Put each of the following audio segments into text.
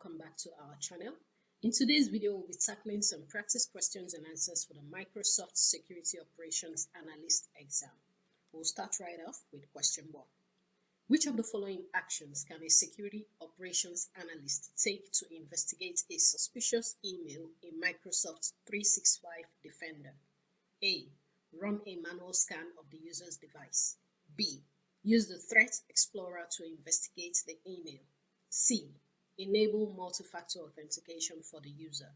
welcome back to our channel. In today's video, we'll be tackling some practice questions and answers for the Microsoft Security Operations Analyst exam. We'll start right off with question 1. Which of the following actions can a Security Operations Analyst take to investigate a suspicious email in Microsoft 365 Defender? A. Run a manual scan of the user's device. B. Use the Threat Explorer to investigate the email. C. Enable multi-factor authentication for the user.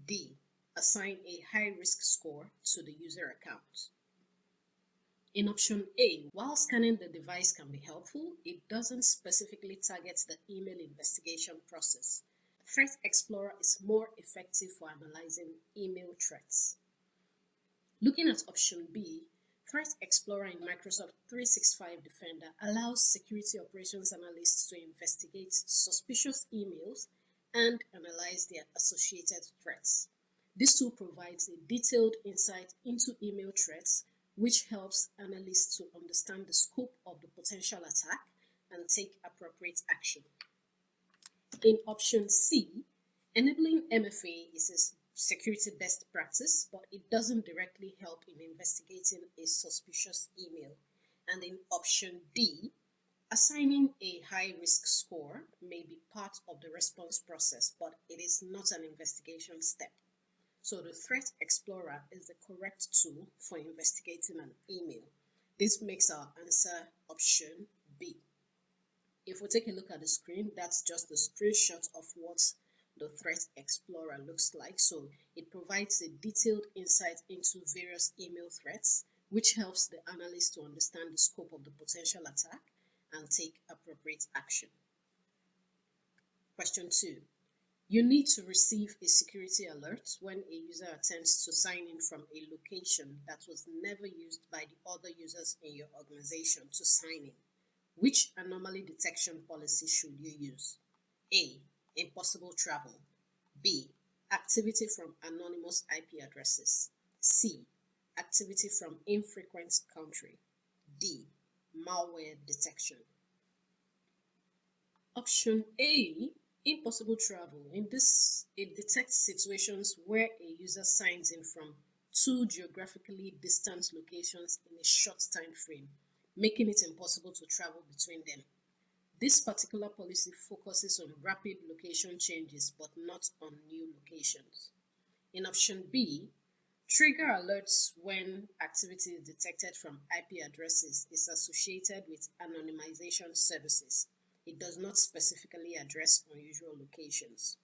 D. Assign a high-risk score to the user account. In option A, while scanning the device can be helpful, it doesn't specifically target the email investigation process. Threat Explorer is more effective for analyzing email threats. Looking at option B, Threat Explorer in Microsoft 365 Defender allows security operations analysts to investigate suspicious emails and analyze their associated threats. This tool provides a detailed insight into email threats, which helps analysts to understand the scope of the potential attack and take appropriate action. In option C, enabling MFA is a security best practice, but it doesn't directly help in investigating a suspicious email. And in option D, assigning a high-risk score may be part of the response process, but it is not an investigation step. So the Threat Explorer is the correct tool for investigating an email. This makes our answer option B. If we take a look at the screen, that's just a screenshot of what the Threat Explorer looks like. So it provides a detailed insight into various email threats, which helps the analyst to understand the scope of the potential attack and take appropriate action. Question 2. You need to receive a security alert when a user attempts to sign in from a location that was never used by the other users in your organization to sign in. Which anomaly detection policy should you use? A. Impossible travel. B. Activity from anonymous IP addresses. C. Activity from infrequent country. D. Malware detection. Option A. Impossible travel. In this, it detects situations where a user signs in from two geographically distant locations in a short time frame, making it impossible to travel between them. This particular policy focuses on rapid location changes but not on new locations. In option B, trigger alerts when activity detected from IP addresses is associated with anonymization services. It does not specifically address unusual locations.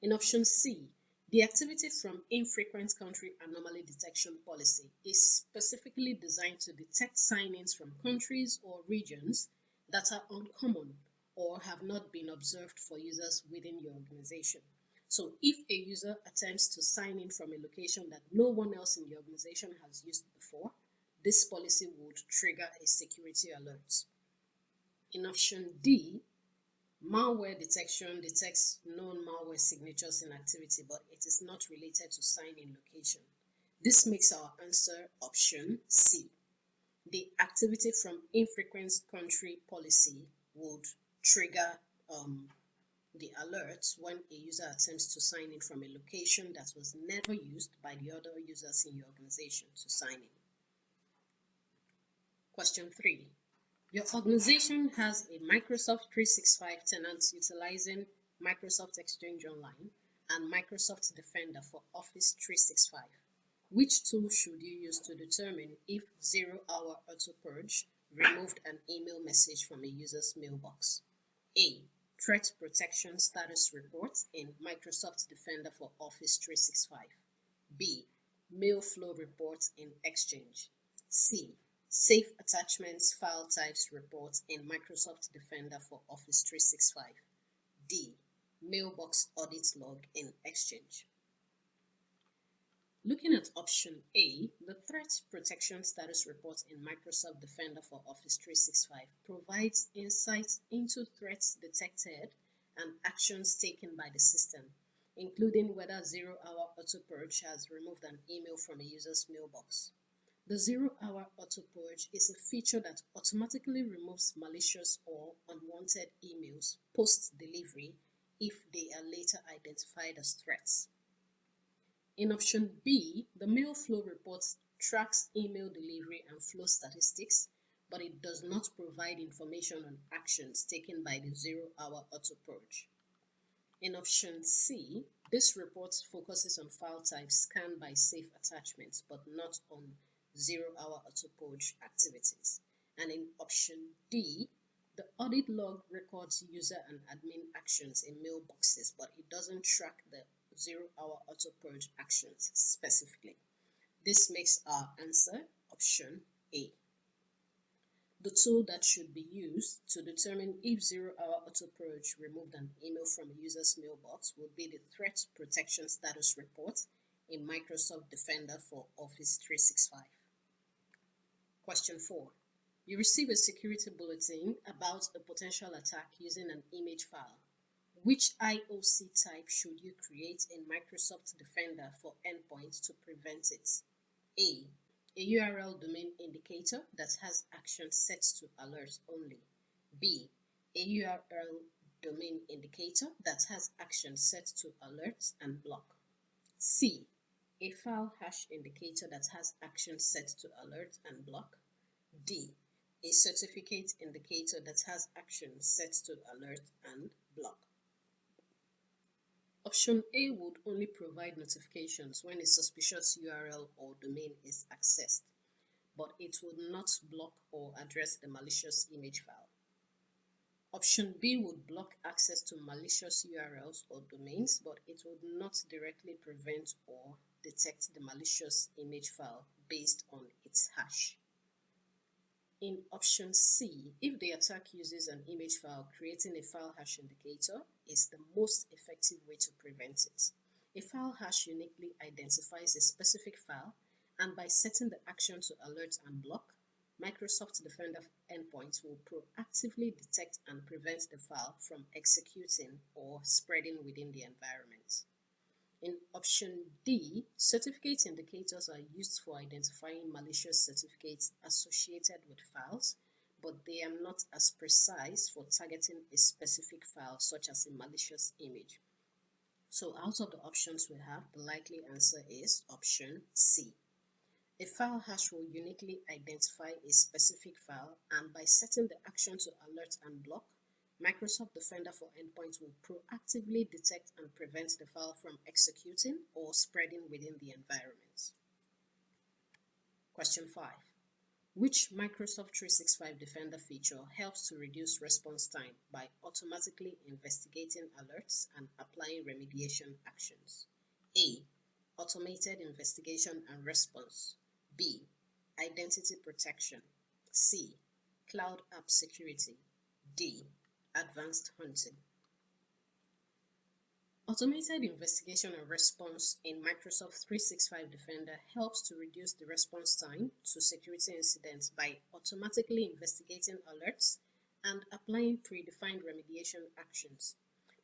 In option C, the activity from infrequent country anomaly detection policy is specifically designed to detect sign-ins from countries or regions that are uncommon or have not been observed for users within your organization. So if a user attempts to sign in from a location that no one else in the organization has used before, this policy would trigger a security alert. In option D, malware detection detects known malware signatures in activity, but it is not related to sign-in location. This makes our answer option C. The activity from infrequent country policy would trigger the alert when a user attempts to sign in from a location that was never used by the other users in your organization to sign in. Question 3. Your organization has a Microsoft 365 tenant utilizing Microsoft Exchange Online and Microsoft Defender for Office 365. Which tool should you use to determine if zero-hour auto-purge removed an email message from a user's mailbox? A. Threat Protection Status Report in Microsoft Defender for Office 365. B. Mail Flow Report in Exchange. C. Safe Attachments File Types Report in Microsoft Defender for Office 365. D. Mailbox Audit Log in Exchange. Looking at option A, the Threat Protection Status Report in Microsoft Defender for Office 365 provides insights into threats detected and actions taken by the system, including whether zero-hour auto-purge has removed an email from a user's mailbox. The zero-hour auto-purge is a feature that automatically removes malicious or unwanted emails post-delivery if they are later identified as threats. In option B, the mail flow report tracks email delivery and flow statistics, but it does not provide information on actions taken by the 0-hour auto purge. In option C, this report focuses on file types scanned by safe attachments, but not on 0-hour auto purge activities. And in option D, the audit log records user and admin actions in mailboxes, but it doesn't track the 0-hour auto purge actions specifically. This makes our answer option A. The tool that should be used to determine if 0-hour auto purge removed an email from a user's mailbox would be the Threat Protection Status Report in Microsoft Defender for Office 365. Question 4. You receive a security bulletin about a potential attack using an image file. Which IOC type should you create in Microsoft Defender for Endpoint to prevent it? A URL domain indicator that has action set to alert only. B, a URL domain indicator that has action set to alert and block. C, a file hash indicator that has action set to alert and block. D, a certificate indicator that has action set to alert and block. Option A would only provide notifications when a suspicious URL or domain is accessed, but it would not block or address the malicious image file. Option B would block access to malicious URLs or domains, but it would not directly prevent or detect the malicious image file based on its hash. In option C, if the attack uses an image file, creating a file hash indicator is the most effective way to prevent it. A file hash uniquely identifies a specific file, and by setting the action to alert and block, Microsoft Defender Endpoint will proactively detect and prevent the file from executing or spreading within the environment. In option D, certificate indicators are used for identifying malicious certificates associated with files, but they are not as precise for targeting a specific file, such as a malicious image. So out of the options we have, the likely answer is option C. A file hash will uniquely identify a specific file, and by setting the action to alert and block, Microsoft Defender for Endpoint will proactively detect and prevent the file from executing or spreading within the environment. Question 5. Which Microsoft 365 Defender feature helps to reduce response time by automatically investigating alerts and applying remediation actions? A. Automated investigation and response. B. Identity protection. C. Cloud app security. D. Advanced hunting. Automated investigation and response in Microsoft 365 Defender helps to reduce the response time to security incidents by automatically investigating alerts and applying predefined remediation actions.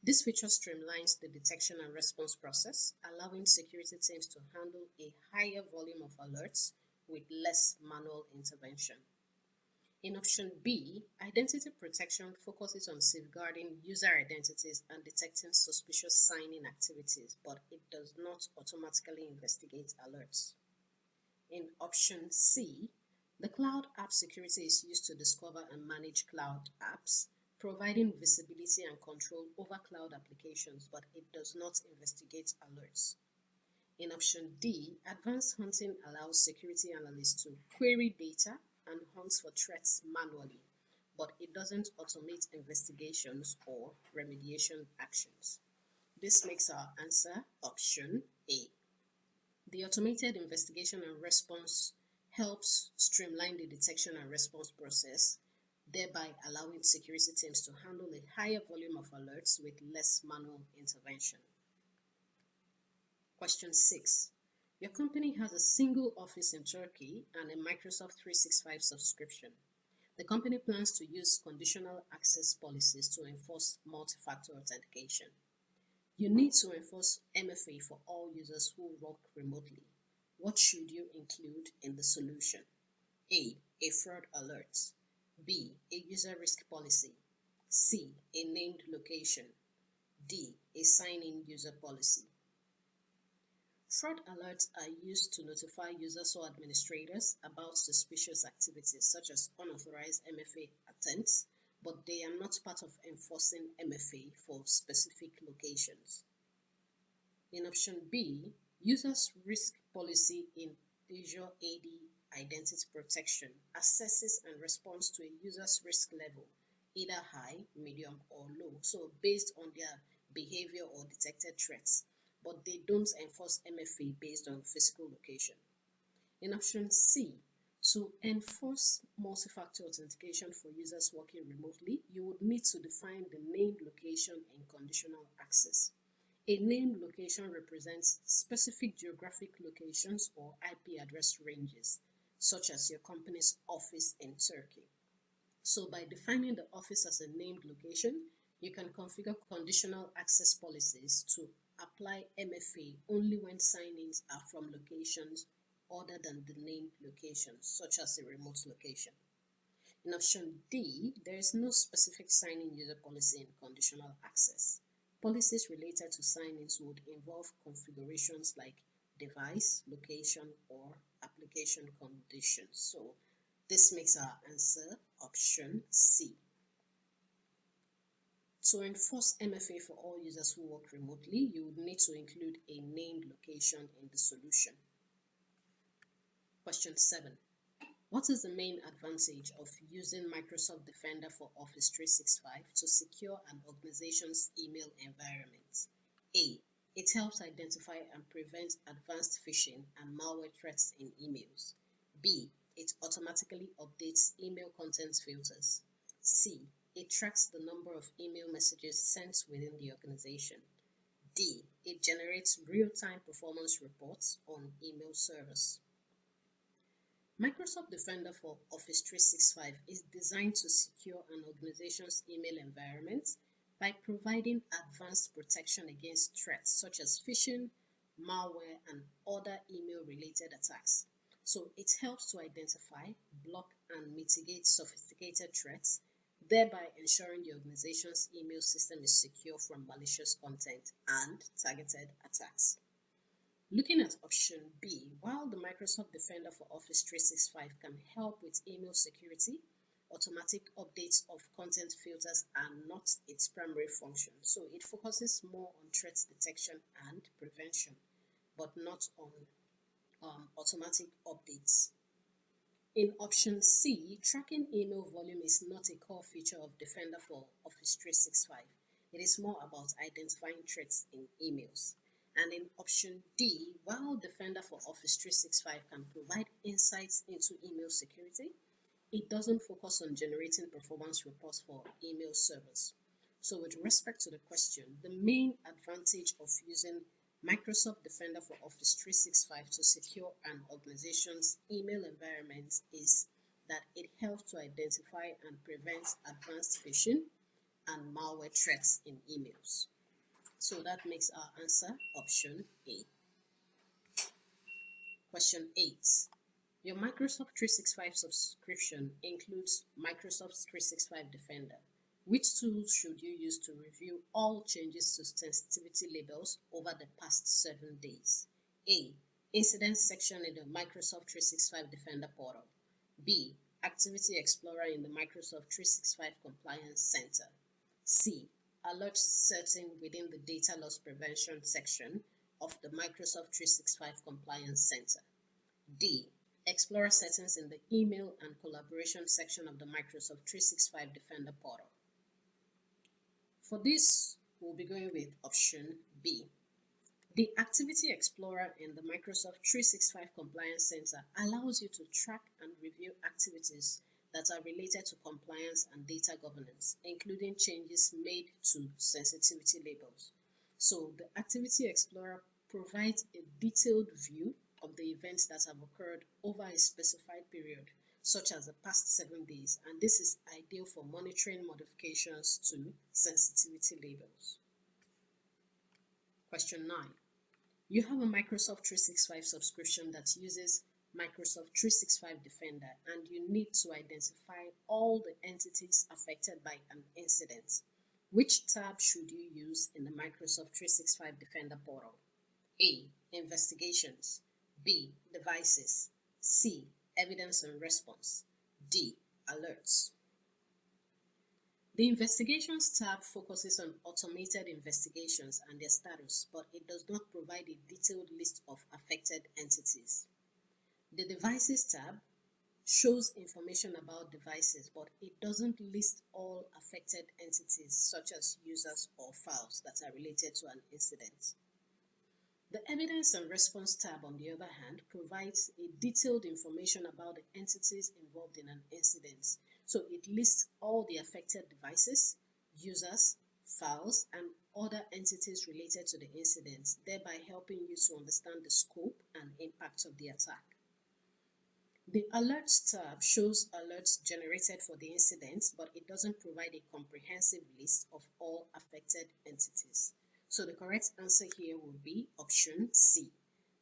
This feature streamlines the detection and response process, allowing security teams to handle a higher volume of alerts with less manual intervention. In option B, identity protection focuses on safeguarding user identities and detecting suspicious sign-in activities, but it does not automatically investigate alerts. In option C, the cloud app security is used to discover and manage cloud apps, providing visibility and control over cloud applications, but it does not investigate alerts. In option D, advanced hunting allows security analysts to query data and hunts for threats manually, but it doesn't automate investigations or remediation actions. This makes our answer option A. The automated investigation and response helps streamline the detection and response process, thereby allowing security teams to handle a higher volume of alerts with less manual intervention. Question 6. Your company has a single office in Turkey and a Microsoft 365 subscription. The company plans to use conditional access policies to enforce multi-factor authentication. You need to enforce MFA for all users who work remotely. What should you include in the solution? A fraud alert. B, a user risk policy. C, a named location. D. A sign-in user policy. Fraud alerts are used to notify users or administrators about suspicious activities such as unauthorized MFA attempts, but they are not part of enforcing MFA for specific locations. In option B, users' risk policy in Azure AD Identity Protection assesses and responds to a user's risk level, either high, medium, or low, so based on their behavior or detected threats, but they don't enforce MFA based on physical location. In option C, to enforce multi-factor authentication for users working remotely, you would need to define the named location in conditional access. A named location represents specific geographic locations or IP address ranges, such as your company's office in Turkey. So by defining the office as a named location, you can configure conditional access policies to apply MFA only when sign-ins are from locations other than the named locations, such as a remote location. In option D, there is no specific sign-in user policy in conditional access. Policies related to sign-ins would involve configurations like device, location, or application conditions. So this makes our answer option C. To enforce MFA for all users who work remotely, you would need to include a named location in the solution. Question 7. What is the main advantage of using Microsoft Defender for Office 365 to secure an organization's email environment? A. It helps identify and prevent advanced phishing and malware threats in emails. B. It automatically updates email content filters. C. It tracks the number of email messages sent within the organization. D. It generates real-time performance reports on email servers. Microsoft Defender for Office 365 is designed to secure an organization's email environment by providing advanced protection against threats such as phishing, malware, and other email-related attacks. So it helps to identify, block, and mitigate sophisticated threats, thereby ensuring the organization's email system is secure from malicious content and targeted attacks. Looking at option B, while the Microsoft Defender for Office 365 can help with email security, automatic updates of content filters are not its primary function. So it focuses more on threat detection and prevention, but not on automatic updates. In option C, tracking email volume is not a core feature of Defender for Office 365. It is more about identifying threats in emails. And in option D, while Defender for Office 365 can provide insights into email security, it doesn't focus on generating performance reports for email servers. So with respect to the question, the main advantage of using Microsoft Defender for Office 365 to secure an organization's email environment is that it helps to identify and prevent advanced phishing and malware threats in emails. So that makes our answer option A. Question 8. Your Microsoft 365 subscription includes Microsoft 365 Defender. Which tools should you use to review all changes to sensitivity labels over the past 7 days? A. Incident section in the Microsoft 365 Defender portal. B. Activity Explorer in the Microsoft 365 Compliance Center. C. Alert setting within the data loss prevention section of the Microsoft 365 Compliance Center. D. Explorer settings in the email and collaboration section of the Microsoft 365 Defender portal. For this, we'll be going with option B. The Activity Explorer in the Microsoft 365 Compliance Center allows you to track and review activities that are related to compliance and data governance, including changes made to sensitivity labels. So the Activity Explorer provides a detailed view of the events that have occurred over a specified period, such as the past 7 days, and this is ideal for monitoring modifications to sensitivity labels. Question 9. You have a Microsoft 365 subscription that uses Microsoft 365 Defender, and you need to identify all the entities affected by an incident. Which tab should you use in the Microsoft 365 Defender portal? A. Investigations. B. Devices. C. Evidence and response. D. Alerts. The Investigations tab focuses on automated investigations and their status, but it does not provide a detailed list of affected entities. The Devices tab shows information about devices, but it doesn't list all affected entities, such as users or files that are related to an incident. The Evidence and Response tab, on the other hand, provides a detailed information about the entities involved in an incident. So it lists all the affected devices, users, files, and other entities related to the incident, thereby helping you to understand the scope and impact of the attack. The Alerts tab shows alerts generated for the incident, but it doesn't provide a comprehensive list of all affected entities. So the correct answer here would be option C,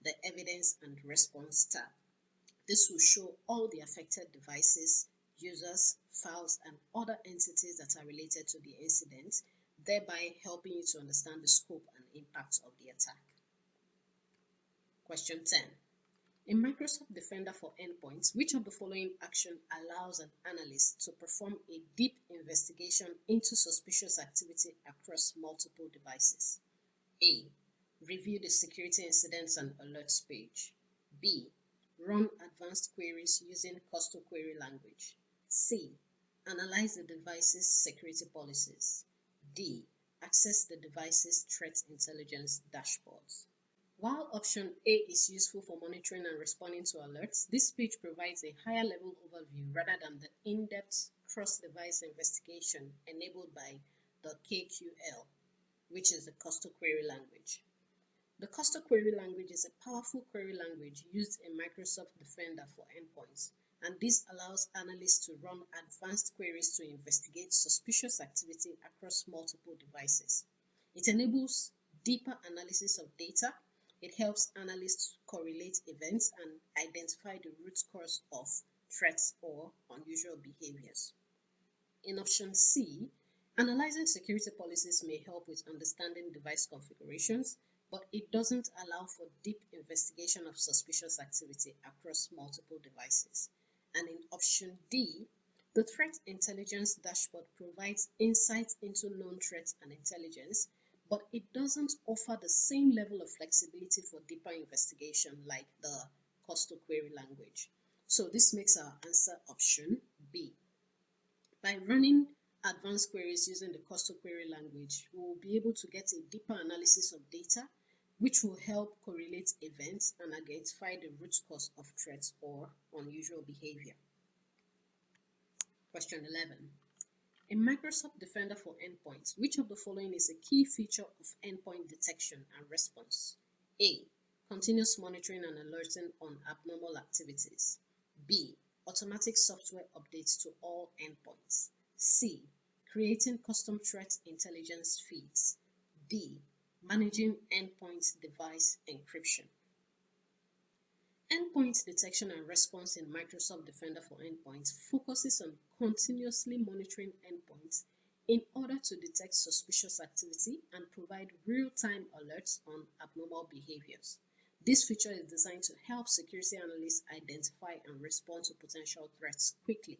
the Evidence and Response tab. This will show all the affected devices, users, files, and other entities that are related to the incident, thereby helping you to understand the scope and impact of the attack. Question 10. In Microsoft Defender for Endpoints, which of the following action allows an analyst to perform a deep investigation into suspicious activity across multiple devices? A. Review the security incidents and alerts page. B. Run advanced queries using custom query language. C. Analyze the device's security policies. D. Access the device's threat intelligence dashboards. While option A is useful for monitoring and responding to alerts, this page provides a higher level overview rather than the in-depth cross-device investigation enabled by the KQL, which is the custom query language. The custom query language is a powerful query language used in Microsoft Defender for Endpoints, and this allows analysts to run advanced queries to investigate suspicious activity across multiple devices. It enables deeper analysis of data. It helps analysts correlate events and identify the root cause of threats or unusual behaviors. In option C, analyzing security policies may help with understanding device configurations, but it doesn't allow for deep investigation of suspicious activity across multiple devices. And in option D, the Threat Intelligence Dashboard provides insights into known threats and intelligence, but it doesn't offer the same level of flexibility for deeper investigation like the custom query language. So this makes our answer option B. By running advanced queries using the custom query language, we will be able to get a deeper analysis of data, which will help correlate events and identify the root cause of threats or unusual behavior. Question 11. In Microsoft Defender for Endpoints, which of the following is a key feature of endpoint detection and response? A. Continuous monitoring and alerting on abnormal activities. B. Automatic software updates to all endpoints. C. Creating custom threat intelligence feeds. D. Managing endpoint device encryption. Endpoint detection and response in Microsoft Defender for Endpoints focuses on continuously monitoring endpoints in order to detect suspicious activity and provide real-time alerts on abnormal behaviors. This feature is designed to help security analysts identify and respond to potential threats quickly.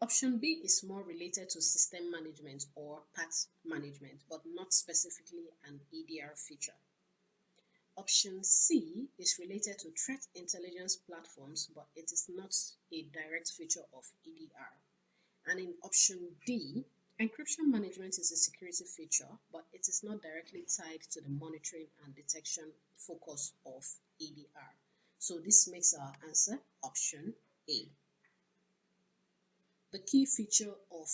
Option B is more related to system management or path management, but not specifically an EDR feature. Option C is related to threat intelligence platforms, but it is not a direct feature of EDR. And in option D, encryption management is a security feature, but it is not directly tied to the monitoring and detection focus of EDR. So this makes our answer option A. The key feature of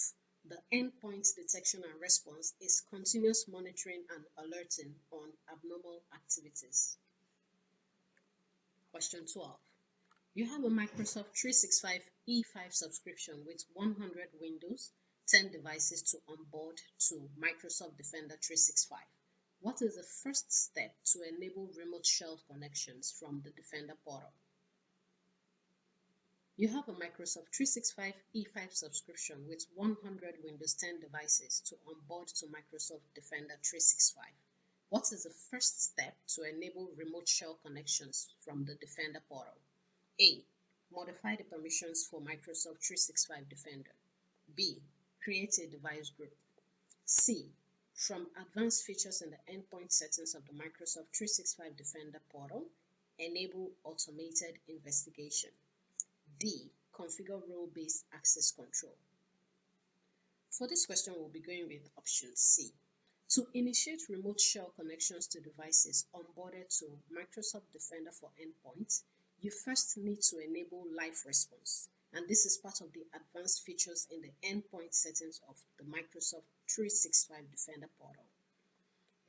the endpoint detection and response is continuous monitoring and alerting on abnormal activities. Question 12. You have a Microsoft 365 E5 subscription with 100 Windows, 10 devices to onboard to Microsoft Defender 365. What is the first step to enable remote shell connections from the Defender portal? You have a Microsoft 365 E5 subscription with 100 Windows 10 devices to onboard to Microsoft Defender 365. What is the first step to enable remote shell connections from the Defender portal? A. Modify the permissions for Microsoft 365 Defender. B. Create a device group. C. From advanced features in the endpoint settings of the Microsoft 365 Defender portal, enable automated investigation. D. Configure role-based access control. For this question, we'll be going with option C. To initiate remote shell connections to devices onboarded to Microsoft Defender for Endpoint, you first need to enable live response, and this is part of the advanced features in the endpoint settings of the Microsoft 365 Defender portal.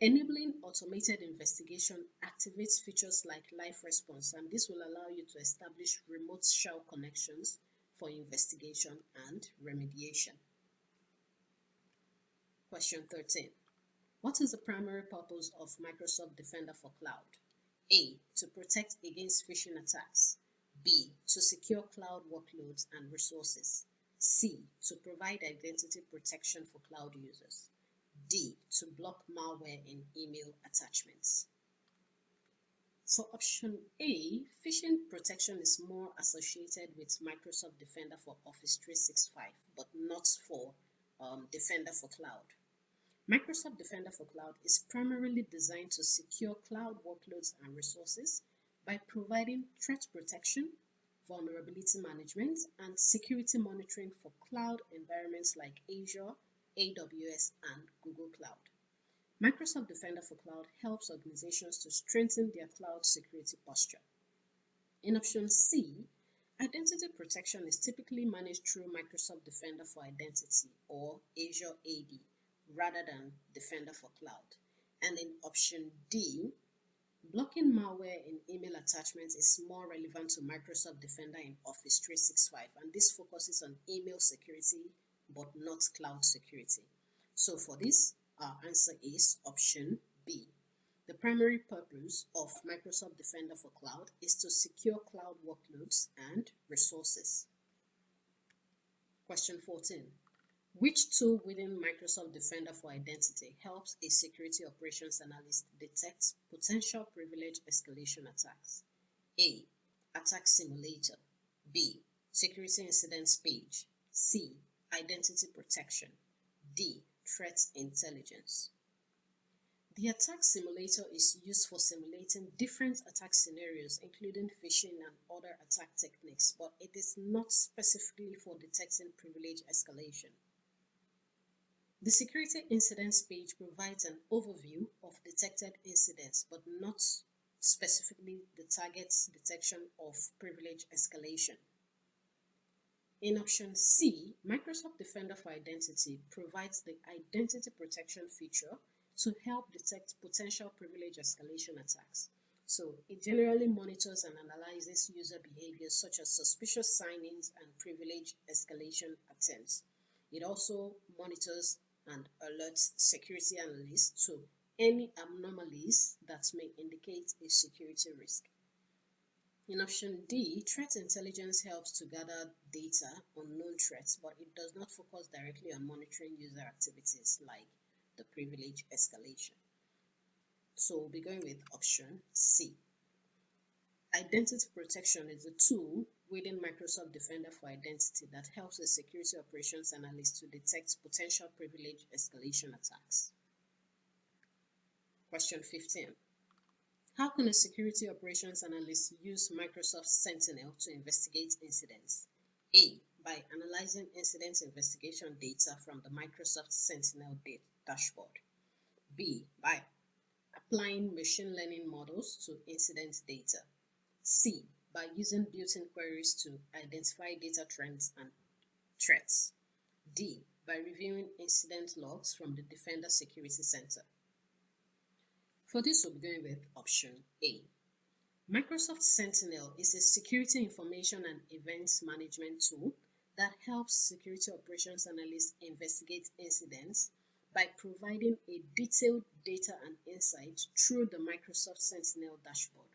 Enabling automated investigation activates features like live response, and this will allow you to establish remote shell connections for investigation and remediation. Question 13. What is the primary purpose of Microsoft Defender for Cloud? A. To protect against phishing attacks. B. To secure cloud workloads and resources. C. To provide identity protection for cloud users. D. To block malware in email attachments. For option A, phishing protection is more associated with Microsoft Defender for Office 365, but not for Defender for Cloud. Microsoft Defender for Cloud is primarily designed to secure cloud workloads and resources by providing threat protection, vulnerability management, and security monitoring for cloud environments like Azure, AWS, and Google Cloud. Microsoft Defender for Cloud helps organizations to strengthen their cloud security posture. In option C, identity protection is typically managed through Microsoft Defender for Identity or Azure AD rather than Defender for Cloud. And in option D, blocking malware in email attachments is more relevant to Microsoft Defender in Office 365, and this focuses on email security but not cloud security. So for this, our answer is option B. The primary purpose of Microsoft Defender for Cloud is to secure cloud workloads and resources. Question 14. Which tool within Microsoft Defender for Identity helps a security operations analyst detect potential privilege escalation attacks? A. Attack Simulator. B. Security Incidents Page. C. Identity Protection. D. Threat Intelligence. The attack simulator is used for simulating different attack scenarios, including phishing and other attack techniques, but it is not specifically for detecting privilege escalation. The Security Incidents page provides an overview of detected incidents, but not specifically the target detection of privilege escalation. In option C, Microsoft Defender for Identity provides the identity protection feature to help detect potential privilege escalation attacks. So it generally monitors and analyzes user behaviors such as suspicious sign-ins and privilege escalation attempts. It also monitors and alerts security analysts to any anomalies that may indicate a security risk. In option D, threat intelligence helps to gather data on known threats, but it does not focus directly on monitoring user activities like the privilege escalation. So we'll be going with option C. Identity protection is a tool within Microsoft Defender for Identity that helps a security operations analyst to detect potential privilege escalation attacks. Question 15. How can a security operations analyst use Microsoft Sentinel to investigate incidents? A. By analyzing incident investigation data from the Microsoft Sentinel dashboard. B. By applying machine learning models to incident data. C. By using built-in queries to identify data trends and threats. D. By reviewing incident logs from the Defender Security Center. For this, we'll be going with option A. Microsoft Sentinel is a security information and events management tool that helps security operations analysts investigate incidents by providing a detailed data and insight through the Microsoft Sentinel dashboard.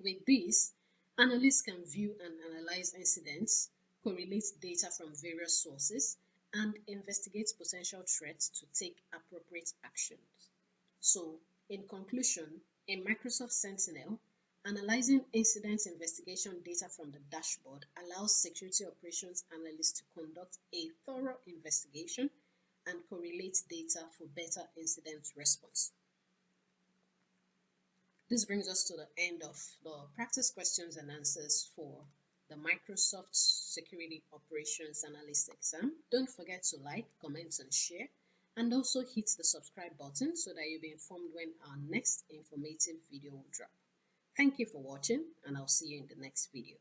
With this, Analysts can view and analyze incidents, correlate data from various sources, and investigate potential threats to take appropriate actions. So, in conclusion, in Microsoft Sentinel, analyzing incident investigation data from the dashboard allows security operations analysts to conduct a thorough investigation and correlate data for better incident response. This brings us to the end of the practice questions and answers for the Microsoft Security Operations Analyst exam. Don't forget to like, comment, and share, and also hit the subscribe button so that you'll be informed when our next informative video will drop. Thank you for watching, and I'll see you in the next video.